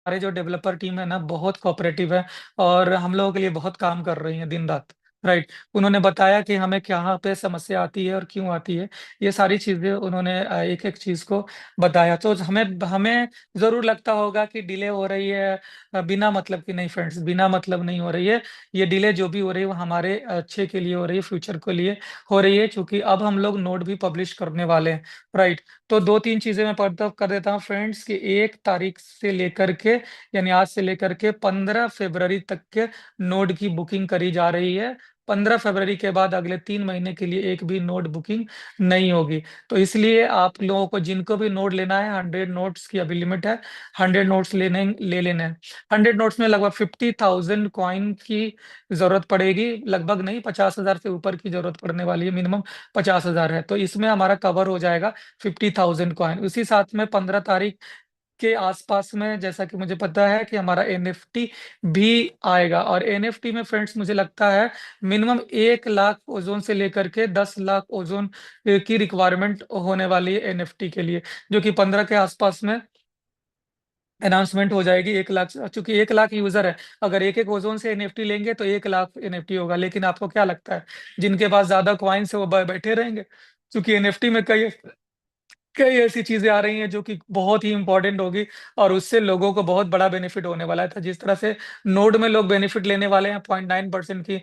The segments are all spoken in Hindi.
हमारे जो डेवलपर टीम है ना बहुत कोऑपरेटिव है और हम लोगों के लिए बहुत काम कर रही है दिन रात। राइट। उन्होंने बताया कि हमें कहाँ पे समस्या आती है और क्यों आती है। ये सारी चीजें उन्होंने एक एक चीज को बताया। तो हमें हमें जरूर लगता होगा कि डिले हो रही है बिना मतलब की। नहीं फ्रेंड्स, बिना मतलब नहीं हो रही है। ये डिले जो भी हो रही है वो हमारे अच्छे के लिए हो रही है, फ्यूचर के लिए हो रही है, क्योंकि अब हम लोग नोट भी पब्लिश करने वाले हैं। राइट। तो दो तीन चीजें मैं पढ़ता कर देता हूँ फ्रेंड्स कि 1 तारीख से लेकर के, यानी आज से लेकर के 15 फरवरी तक के नोड की बुकिंग करी जा रही है। 15 फरवरी के बाद अगले 3 महीने के लिए एक भी नोट बुकिंग नहीं होगी। तो इसलिए आप लोगों को जिनको भी नोट लेना है, 100 नोट्स की अभी लिमिट है। 100 नोट्स ले लेने हैं। 100 नोट्स में लगभग 50,000 कॉइन की जरूरत पड़ेगी। लगभग नहीं, 50,000 से ऊपर की जरूरत पड़ने वाली है। मिनिमम 50,000 है, तो इसमें हमारा कवर हो जाएगा 50,000 कॉइन। उसी साथ में 15 तारीख के आसपास में, जैसा कि मुझे पता है कि हमारा एनएफटी भी आएगा। और एनएफटी में फ्रेंड्स मुझे लगता है मिनिमम 1 लाख ओजोन से लेकर के 10 लाख ओजोन की रिक्वायरमेंट होने वाली है एनएफटी के लिए, जो कि 15 के आसपास में अनाउंसमेंट हो जाएगी। 1 लाख, चूंकि 1 लाख यूजर है, अगर एक एक ओजोन से एनएफटी लेंगे तो 1 लाख एनएफटी होगा। लेकिन आपको क्या लगता है, जिनके पास ज्यादा क्वाइंस है वो बैठे रहेंगे? क्योंकि एनएफटी में कई कई ऐसी चीजें आ रही हैं जो कि बहुत ही इंपॉर्टेंट होगी और उससे लोगों को बहुत बड़ा बेनिफिट होने वाला है। तो जिस तरह से नोड में लोग बेनिफिट लेने वाले हैं, 0.9% की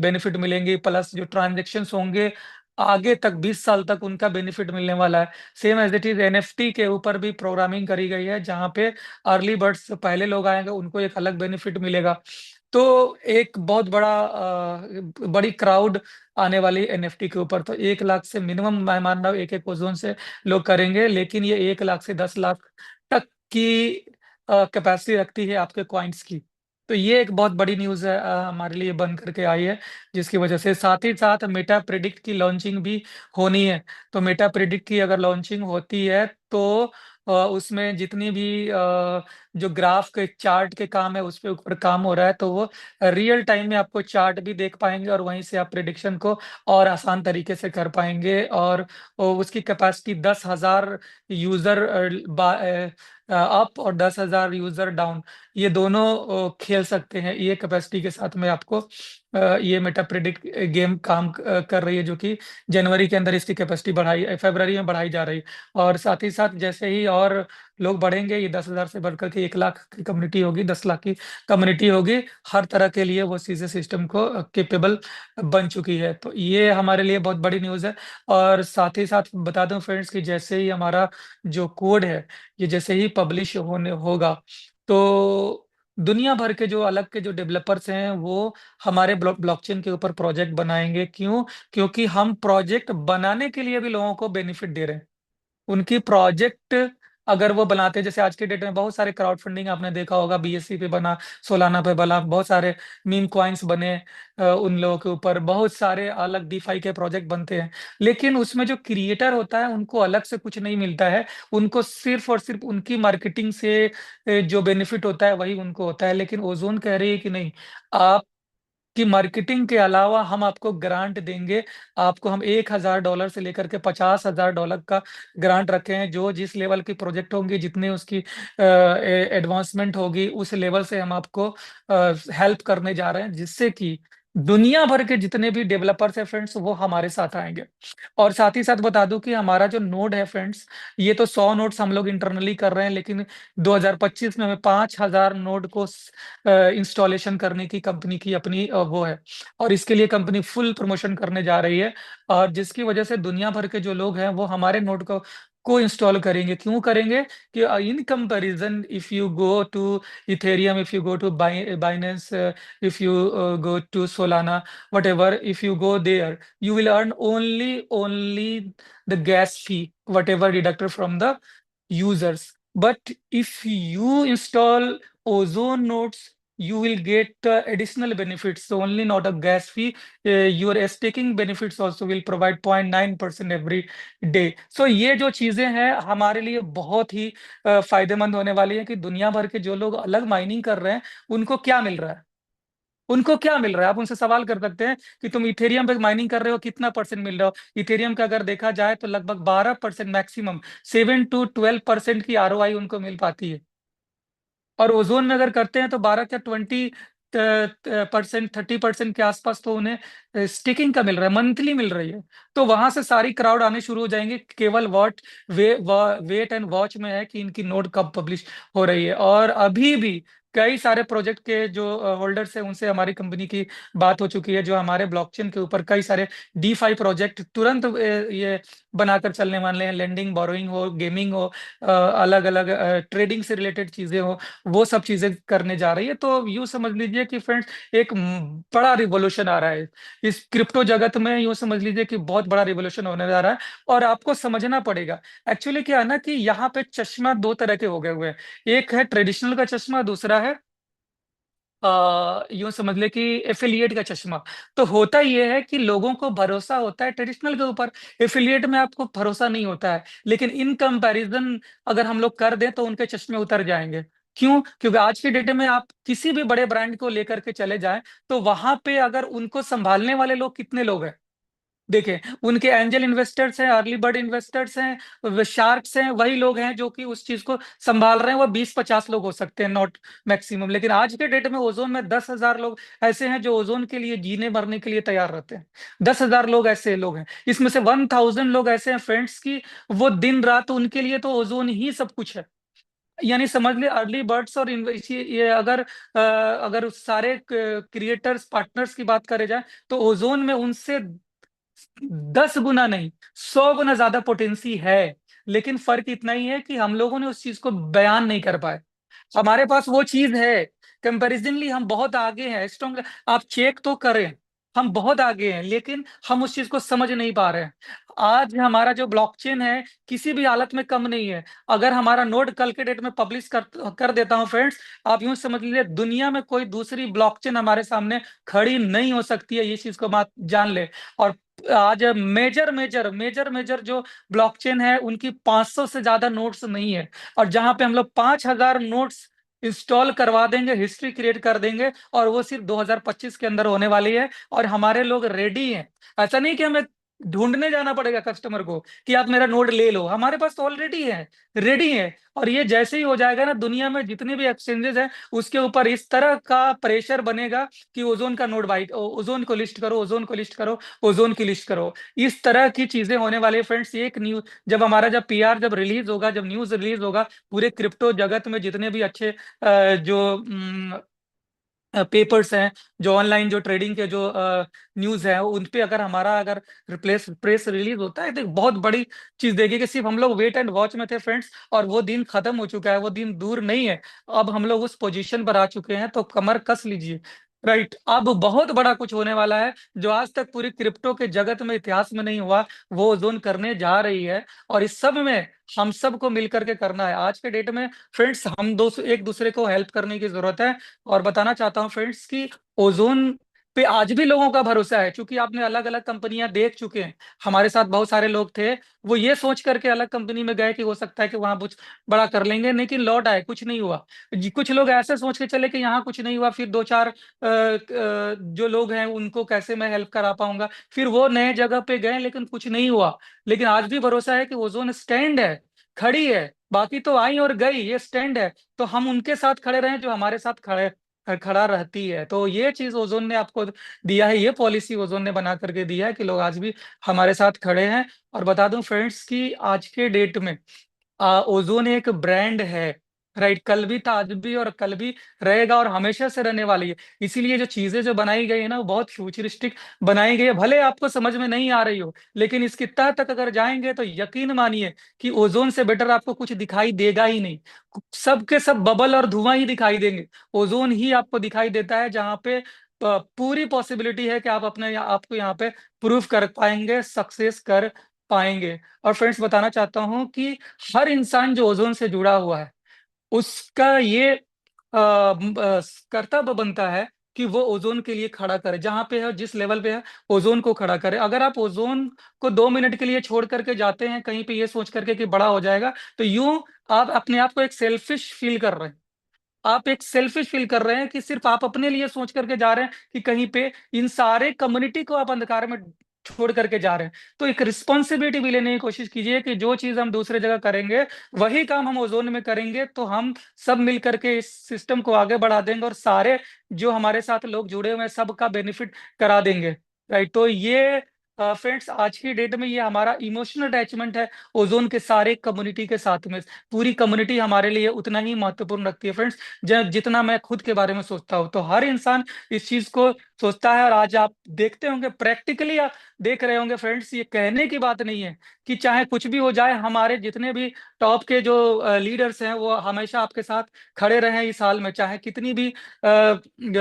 बेनिफिट मिलेंगी, प्लस जो ट्रांजेक्शन होंगे आगे तक 20 साल तक उनका बेनिफिट मिलने वाला है। Same as it is NFT के ऊपर भी प्रोग्रामिंग करी गई है, जहां पे अर्ली बर्ड्स पहले लोग आएंगे उनको एक अलग बेनिफिट मिलेगा। तो एक बहुत बड़ी क्राउड आने वाली एनएफटी के ऊपर। तो 1 लाख से मिनिमम मैं मान रहा हूँ एक एक ओजोन से लोग करेंगे, लेकिन ये 1 लाख से 10 लाख तक की कैपेसिटी रखती है आपके क्वाइंट्स की। तो ये एक बहुत बड़ी न्यूज़ है, हमारे लिए बन करके आई है, जिसकी वजह से साथ ही साथ मेटा प्रिडिक्ट की लॉन्चिंग भी होनी है। तो मेटा प्रिडिक्ट की अगर लॉन्चिंग होती है तो उसमें जितनी भी जो ग्राफ के चार्ट के काम है उस पे ऊपर काम हो रहा है, तो वो रियल टाइम में आपको चार्ट भी देख पाएंगे और वहीं से आप प्रिडिक्शन को और आसान तरीके से कर पाएंगे। और उसकी कैपेसिटी 10,000 यूजर अप और 10,000 यूजर डाउन, ये दोनों खेल सकते हैं। ये कैपेसिटी के साथ में आपको ये मेटा प्रिडिक्ट गेम काम कर रही है, जो कि जनवरी के अंदर इसकी कैपेसिटी फरवरी में बढ़ाई जा रही है। और साथ ही साथ जैसे ही और लोग बढ़ेंगे, ये 10,000 से बढ़कर के 1 लाख की कम्युनिटी होगी, 10 लाख की कम्युनिटी होगी। हर तरह के लिए वो सीधे सिस्टम को केपेबल बन चुकी है। तो ये हमारे लिए बहुत बड़ी न्यूज़ है। और साथ ही साथ बता दूं फ्रेंड्स कि जैसे ही हमारा जो कोड है, ये जैसे ही पब्लिश होने होगा, तो दुनिया भर के जो अलग के जो डेवलपर्स हैं वो हमारे ब्लॉकचेन के ऊपर प्रोजेक्ट बनाएंगे। क्यों? क्योंकि हम प्रोजेक्ट बनाने के लिए भी लोगों को बेनिफिट दे रहे हैं। उनकी प्रोजेक्ट अगर वो बनाते हैं, जैसे आज के डेट में बहुत सारे क्राउड फंडिंग आपने देखा होगा, बीएससी पे बना, सोलाना पे बना, बहुत सारे मीम कॉइन्स बने, उन लोगों के ऊपर बहुत सारे अलग डीफाई के प्रोजेक्ट बनते हैं। लेकिन उसमें जो क्रिएटर होता है उनको अलग से कुछ नहीं मिलता है। उनको सिर्फ और सिर्फ उनकी मार्केटिंग से जो बेनिफिट होता है वही उनको होता है। लेकिन ओजोन कह रही है कि नहीं, आप कि मार्केटिंग के अलावा हम आपको ग्रांट देंगे। आपको हम $1,000 से लेकर के $50,000 का ग्रांट रखे हैं। जो जिस लेवल की प्रोजेक्ट होंगी, जितने उसकी एडवांसमेंट होगी, उस लेवल से हम आपको हेल्प करने जा रहे हैं, जिससे कि दुनिया भर के जितने भी डेवलपर्स हैं फ्रेंड्स, वो हमारे साथ आएंगे। और साथ ही साथ बता दूं कि हमारा जो नोड है फ्रेंड्स, ये तो 100 नोड्स हम लोग इंटरनली कर रहे हैं, लेकिन 2025 में हमें 5,000 नोड को इंस्टॉलेशन करने की कंपनी की अपनी वो है। और इसके लिए कंपनी फुल प्रमोशन करने जा रही है, और जिसकी वजह से दुनिया भर के जो लोग हैं वो हमारे नोड को इंस्टॉल करेंगे। क्यों करेंगे? कि in comparison, if you go to Ethereum, if you go to Binance, if you go to Solana, whatever, if you go there, you will earn only the gas fee, whatever deducted from the users. But if you install ozone nodes, you will get additional benefits. So only not a gas fee, your staking benefits also will provide 0.9% every day. So ये जो चीजें हैं हमारे लिए बहुत ही फायदेमंद होने वाली है, कि दुनिया भर के जो लोग अलग माइनिंग कर रहे हैं उनको क्या मिल रहा है। उनको क्या मिल रहा है? आप उनसे सवाल कर सकते हैं कि तुम इथेरियम पे माइनिंग कर रहे हो, कितना परसेंट मिल रहा हो? इथेरियम का अगर देखा जाए तो लगभग 12% मैक्सिमम, 7 to 12% की आरओआई उनको मिल पाती है। और ओज़ोन में अगर करते हैं तो 12 क्या 20 परसेंट 30% के आसपास तो उन्हें स्टिकिंग का मिल रहा है, मंथली मिल रही है। तो वहां से सारी क्राउड आने शुरू हो जाएंगे, केवल वेट एंड वॉच में है कि इनकी नोट कब पब्लिश हो रही है। और अभी भी कई सारे प्रोजेक्ट के जो होल्डर्स हैं उनसे हमारी कंपनी की बात हो चुकी है, जो हमारे ब्लॉकचेन के ऊपर कई सारे DeFi प्रोजेक्ट तुरंत ये बनाकर चलने वाले हैं। लेंडिंग, बोरोइंग हो, गेमिंग हो, अलग अलग ट्रेडिंग से रिलेटेड चीजें हो, वो सब चीजें करने जा रही है। तो यूं समझ लीजिए कि फ्रेंड्स, एक बड़ा रिवॉल्यूशन आ रहा है इस क्रिप्टो जगत में। यूं समझ लीजिए कि बहुत बड़ा रिवॉल्यूशन होने जा रहा है। और आपको समझना पड़ेगा, एक्चुअली क्या है ना, कि यहाँ पे चश्मा दो तरह के हो गए हुए हैं। एक है ट्रेडिशनल का चश्मा, दूसरा है यूं समझ ले कि एफिलिएट का चश्मा। तो होता ये है कि लोगों को भरोसा होता है ट्रेडिशनल के ऊपर, एफिलिएट में आपको भरोसा नहीं होता है। लेकिन इन कंपैरिजन अगर हम लोग कर दें तो उनके चश्मे उतर जाएंगे। क्यों? क्योंकि आज के डेट में आप किसी भी बड़े ब्रांड को लेकर के चले जाएं, तो वहां पे अगर उनको संभालने वाले लोग कितने लोग हैं, देखिए, उनके एंजल इन्वेस्टर्स हैं, अर्ली बर्ड इन्वेस्टर्स हैं, शार्क्स हैं, वही लोग हैं जो कि उस चीज को संभाल रहे हैं। वो 20-50 लोग हो सकते हैं, नॉट मैक्सिमम। लेकिन आज के डेट में ओजोन में 10,000 लोग ऐसे हैं जो ओजोन के लिए जीने मरने के लिए तैयार रहते हैं। 10,000 लोग ऐसे लोग हैं। इसमें से 1,000 लोग ऐसे हैं फ्रेंड्स की, वो दिन रात उनके लिए तो ओजोन ही सब कुछ है। यानी समझ ले, अर्ली बर्ड्स और ये अगर उस सारे क्रिएटर्स पार्टनर्स की बात करे जाए, तो ओजोन में उनसे 10 गुना नहीं, 100 गुना ज्यादा पोटेंसी है। लेकिन फर्क इतना ही है कि हम लोगों ने उस चीज को बयान नहीं कर पाए। हमारे पास वो चीज है, कंपैरिजनली हम बहुत आगे हैं, स्ट्रॉन्ग। आप चेक तो करें, हम बहुत आगे हैं, लेकिन हम उस चीज को समझ नहीं पा रहे हैं। आज हमारा जो ब्लॉकचेन है किसी भी हालत में कम नहीं है। अगर हमारा नोड कल के डेट में पब्लिश कर देता हूं फ्रेंड्स, आप यूं समझ लीजिए दुनिया में कोई दूसरी ब्लॉकचेन हमारे सामने खड़ी नहीं हो सकती है, ये चीज को बात जान ले। और आज मेजर जो ब्लॉकचेन है उनकी 500 से ज्यादा नोड्स नहीं है। और जहां पे हम लोग 5,000 नोट्स इंस्टॉल करवा देंगे, हिस्ट्री क्रिएट कर देंगे, और वो सिर्फ 2025 के अंदर होने वाली है। और हमारे लोग रेडी हैं। ऐसा नहीं कि हमें ढूंढने जाना पड़ेगा कस्टमर को कि आप मेरा नोड ले लो, हमारे पास तो ऑलरेडी है, रेडी है। और ये जैसे ही हो जाएगा ना, दुनिया में जितने भी एक्सचेंजेस हैं उसके ऊपर इस तरह का प्रेशर बनेगा कि ओजोन का नोड बाइट, ओजोन को लिस्ट करो, ओजोन को लिस्ट करो, ओजोन की लिस्ट करो। इस तरह की चीजें होने वाली फ्रेंड्स। एक न्यूज जब हमारा जब PR जब रिलीज होगा, जब न्यूज रिलीज होगा, पूरे क्रिप्टो जगत में जितने भी अच्छे जो पेपर्स हैं, जो ऑनलाइन जो ट्रेडिंग के जो न्यूज है, उन पे अगर हमारा अगर रिप्लेस प्रेस रिलीज होता है, तो एक बहुत बड़ी चीज देगी कि सिर्फ हम लोग वेट एंड वॉच में थे फ्रेंड्स, और वो दिन खत्म हो चुका है, वो दिन दूर नहीं है। अब हम लोग उस पोजीशन पर आ चुके हैं, तो कमर कस लीजिए। राइट, अब बहुत बड़ा कुछ होने वाला है, जो आज तक पूरी क्रिप्टो के जगत में इतिहास में नहीं हुआ, वो जोन करने जा रही है। और इस सब में हम सबको मिलकर के करना है। आज के डेट में फ्रेंड्स, हम दो एक दूसरे को हेल्प करने की जरूरत है। और बताना चाहता हूं फ्रेंड्स कि ओजोन पे आज भी लोगों का भरोसा है, क्योंकि आपने अलग अलग कंपनियां देख चुके हैं। हमारे साथ बहुत सारे लोग थे, वो ये सोच करके अलग कंपनी में गए कि हो सकता है कि वहां कुछ बड़ा कर लेंगे, लेकिन लौट आए, कुछ नहीं हुआ। कुछ लोग ऐसे सोच के चले कि यहाँ कुछ नहीं हुआ, फिर दो चार जो लोग हैं उनको कैसे मैं हेल्प करा पाऊंगा, फिर वो नए जगह पे गए, लेकिन कुछ नहीं हुआ। लेकिन आज भी भरोसा है कि ओजोन स्टैंड है, खड़ी है। बाकी तो आई और गई, ये स्टैंड है। तो हम उनके साथ खड़े रहें जो हमारे साथ खड़ा रहती है। तो ये चीज ओजोन ने आपको दिया है, ये पॉलिसी ओजोन ने बना करके दिया है कि लोग आज भी हमारे साथ खड़े हैं। और बता दूं फ्रेंड्स कि आज के डेट में ओजोन एक ब्रांड है। राइट, कल भी था, आज भी, और कल भी रहेगा, और हमेशा से रहने वाली है। इसीलिए जो चीजें जो बनाई गई है ना, वो बहुत फ्यूचरिस्टिक बनाई गई है। भले आपको समझ में नहीं आ रही हो, लेकिन इसकी तह तक अगर जाएंगे तो यकीन मानिए कि ओजोन से बेटर आपको कुछ दिखाई देगा ही नहीं। सब के सब बबल और धुआं ही दिखाई देंगे। ओजोन ही आपको दिखाई देता है जहां पे पूरी पॉसिबिलिटी है कि आप अपने आपको यहाँ पे प्रूफ कर पाएंगे, सक्सेस कर पाएंगे। और फ्रेंड्स, बताना चाहता हूं कि हर इंसान जो ओजोन से जुड़ा हुआ है, उसका ये कर्तव्य बनता है कि वो ओजोन के लिए खड़ा करे, जहां पे है, जिस लेवल पे है, ओजोन को खड़ा करे। अगर आप ओजोन को 2 मिनट के लिए छोड़ करके जाते हैं कहीं पे, ये सोच करके कि बड़ा हो जाएगा, तो यूं आप अपने आप को एक सेल्फिश फील कर रहे हैं। आप एक सेल्फिश फील कर रहे हैं कि सिर्फ आप अपने लिए सोच करके जा रहे हैं, कि कहीं पे इन सारे कम्युनिटी को आप अंधकार में छोड़ करके जा रहे हैं। तो एक रिस्पॉन्सिबिलिटी भी लेने की कोशिश कीजिए कि जो चीज़ हम दूसरी जगह करेंगे, वही काम हम ओज़ोन में करेंगे, तो हम सब मिल कर के इस सिस्टम को आगे बढ़ा देंगे और सारे जो हमारे साथ लोग जुड़े हुए हैं, सबका बेनिफिट करा देंगे, राइट? तो ये फ्रेंड्स आज की डेट में ये हमारा इमोशनल अटैचमेंट है ओज़ोन के सारे कम्युनिटी के साथ में। पूरी कम्युनिटी हमारे लिए उतना ही महत्वपूर्ण रखती है फ्रेंड्स, ज जितना मैं खुद के बारे में सोचता हूँ। तो हर इंसान इस चीज़ को सोचता है और आज आप देखते होंगे प्रैक्टिकली देख रहे होंगे फ्रेंड्स, ये कहने की बात नहीं है कि चाहे कुछ भी हो जाए, हमारे जितने भी टॉप के जो लीडर्स हैं, वो हमेशा आपके साथ खड़े रहे हैं इस हाल में। चाहे कितनी भी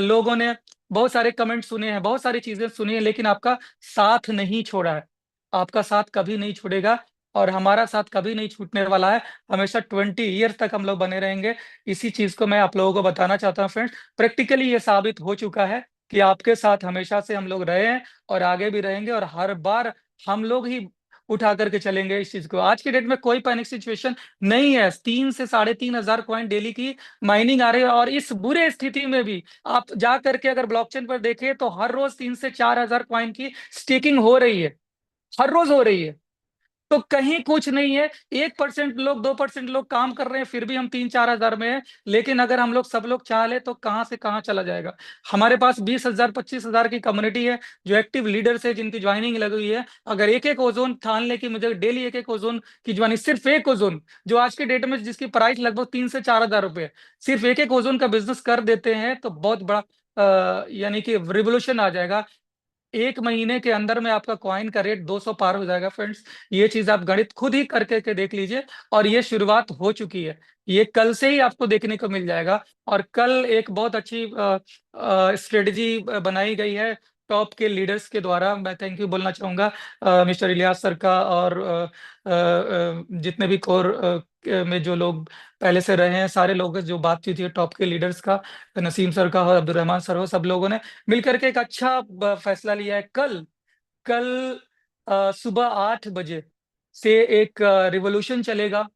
लोगों ने बहुत सारे कमेंट सुने हैं, बहुत सारी चीज़ें सुनी हैं, लेकिन आपका साथ नहीं छोड़ा है। आपका साथ कभी नहीं छूटेगा और हमारा साथ कभी नहीं छूटने वाला है। हमेशा 20 ईयर तक हम लोग बने रहेंगे। इसी चीज़ को मैं आप लोगों को बताना चाहता हूँ फ्रेंड्स। प्रैक्टिकली ये साबित हो चुका है कि आपके साथ हमेशा से हम लोग रहे हैं और आगे भी रहेंगे और हर बार हम लोग ही उठा करके चलेंगे इस चीज़ को। आज की डेट में कोई पैनिक सिचुएशन नहीं है। 3 से 3,500 कॉइन डेली की माइनिंग आ रही है और इस बुरे स्थिति में भी आप जा करके अगर ब्लॉकचेन पर देखें तो हर रोज़ 3 से 4,000 कॉइन की स्टेकिंग हो रही है। हर रोज़ हो रही है। तो कहीं कुछ नहीं है, 1% लोग 2% लोग काम कर रहे हैं, फिर भी हम 3-4 हज़ार में हैं। लेकिन अगर हम लोग सब लोग चाह लें तो कहाँ से कहाँ चला जाएगा। हमारे पास 20,000 25,000 की कम्युनिटी है, जो एक्टिव लीडर्स है, जिनकी जॉइनिंग लगी हुई है। अगर एक-एक ओज़ोन ठान लें कि मुझे डेली एक-एक ओज़ोन की जॉइनिंग, सिर्फ एक ओज़ोन, जो आज के डेट में जिसकी प्राइस लगभग 3 से 4,000 रुपए है, सिर्फ एक-एक ओज़ोन का बिज़नेस कर देते हैं तो बहुत बड़ा यानी कि रिवॉल्यूशन आ जाएगा। 1 महीने के अंदर में आपका कॉइन का रेट 200 पार हो जाएगा फ्रेंड्स। ये चीज़ आप गणित खुद ही करके के देख लीजिए और ये शुरुआत हो चुकी है। ये कल से ही आपको देखने को मिल जाएगा और कल एक बहुत अच्छी स्ट्रेटजी बनाई गई है टॉप के लीडर्स के द्वारा। मैं थैंक यू बोलना चाहूँगा मिस्टर इलियास सर का और जितने भी कोर में जो लोग पहले से रहे हैं, सारे लोगों से जो बातचीत हुई है टॉप के लीडर्स का, नसीम सर का हो, अब्दुर्रहमान सर हो, सब लोगों ने मिलकर के एक अच्छा फैसला लिया है। कल कल सुबह 8 बजे से एक रिवॉल्यूशन चलेगा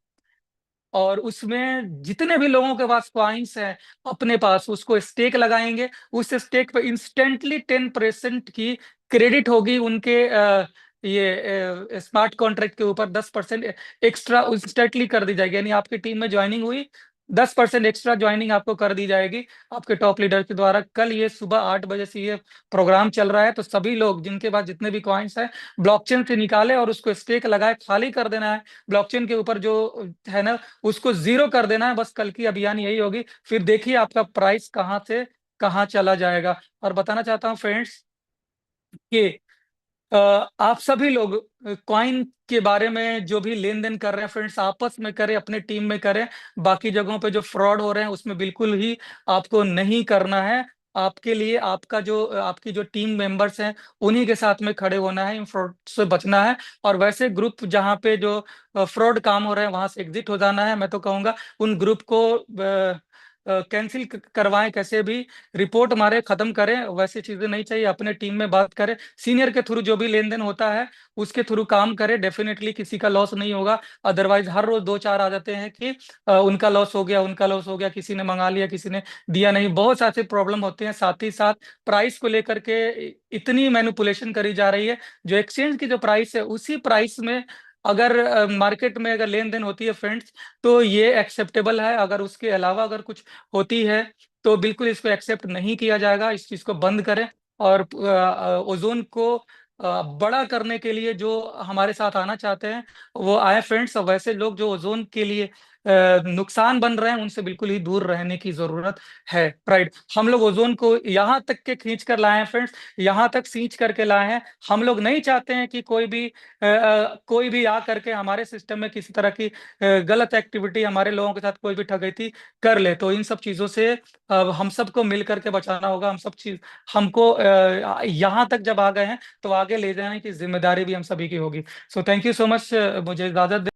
और उसमें जितने भी लोगों के पास कॉइन्स हैं अपने पास, उसको स्टेक लगाएँगे। उस स्टेक पे इंस्टेंटली 10% की क्रेडिट होगी उनके ये स्मार्ट कॉन्ट्रैक्ट के ऊपर। 10% एक्स्ट्रा इंस्टेंटली कर दी जाएगी। यानी आपकी टीम में जॉइनिंग हुई, 10% एक्स्ट्रा जॉइनिंग आपको कर दी जाएगी आपके टॉप लीडर के द्वारा। कल ये सुबह 8 बजे से ये प्रोग्राम चल रहा है, तो सभी लोग जिनके पास जितने भी कॉइन्स हैं, ब्लॉकचेन से निकालें और उसको स्टेक लगाएँ, खाली कर देना है। ब्लॉकचेन के ऊपर जो है ना, उसको ज़ीरो कर देना है। बस कल की अभियान यही होगी। फिर देखिए आपका प्राइस कहाँ से कहाँ चला जाएगा। और बताना चाहता हूँ फ्रेंड्स कि अ, आप सभी लोग कॉइन के बारे में जो भी लेन-देन कर रहे हैं फ्रेंड्स, आपस में करें, अपने टीम में करें। बाकी जगहों पे जो फ्रॉड हो रहे हैं उसमें बिल्कुल ही आपको नहीं करना है। आपके लिए आपका जो आपकी जो टीम मेंबर्स हैं, उन्हीं के साथ में खड़े होना है, इन फ्रॉड से बचना है और वैसे ग्रुप जहाँ पे जो फ्रॉड काम हो रहे हैं वहाँ से एग्ज़िट हो जाना है। मैं तो कहूँगा उन ग्रुप को कैंसल क करवाएँ कैसे भी, रिपोर्ट मारें, खत्म करें, वैसी चीज़ें नहीं चाहिए। अपने टीम में बात करें, सीनियर के थ्रू जो भी लेन-देन होता है, उसके थ्रू काम करें, डेफ़िनेटली किसी का लॉस नहीं होगा। अदरवाइज़ हर रोज़ 2-4 आ जाते हैं कि उनका लॉस हो गया, उनका लॉस हो गया, किसी ने मँगा लिया, किसी ने दिया नहीं। बहुत सारे प्रॉब्लम होते हैं। साथ ही साथ प्राइस को लेकर के इतनी मैनिपुलेशन करी जा रही है, जो एक्सचेंज की जो प्राइस है, उसी प्राइस में अगर मार्केट में अगर लेन-देन होती है फ्रेंड्स, तो ये एक्सेप्टेबल है। अगर उसके अलावा अगर कुछ होती है, तो बिल्कुल इसको एक्सेप्ट नहीं किया जाएगा। इस चीज़ को बंद करें और ओज़ोन को बड़ा करने के लिए जो हमारे साथ आना चाहते हैं, वो आएँ फ्रेंड्स। और वैसे लोग जो ओज़ोन के लिए नुकसान बन रहे हैं, उनसे बिल्कुल ही दूर रहने की ज़रूरत है, राइट? हम लोग ओज़ोन को यहाँ तक के खींच कर लाए हैं फ्रेंड्स, यहाँ तक सींच करके लाए हैं। हम लोग नहीं चाहते हैं कि कोई भी आ करके हमारे सिस्टम में किसी तरह की गलत एक्टिविटी हमारे लोगों के साथ कोई भी ठगैती कर ले। तो इन सब चीज़ों से हम सबको मिल कर के बचाना होगा। हमको यहाँ तक जब आ गए हैं, तो आगे ले जाने की ज़िम्मेदारी भी हम सभी की होगी। So thank you so much मुझे इजाज़त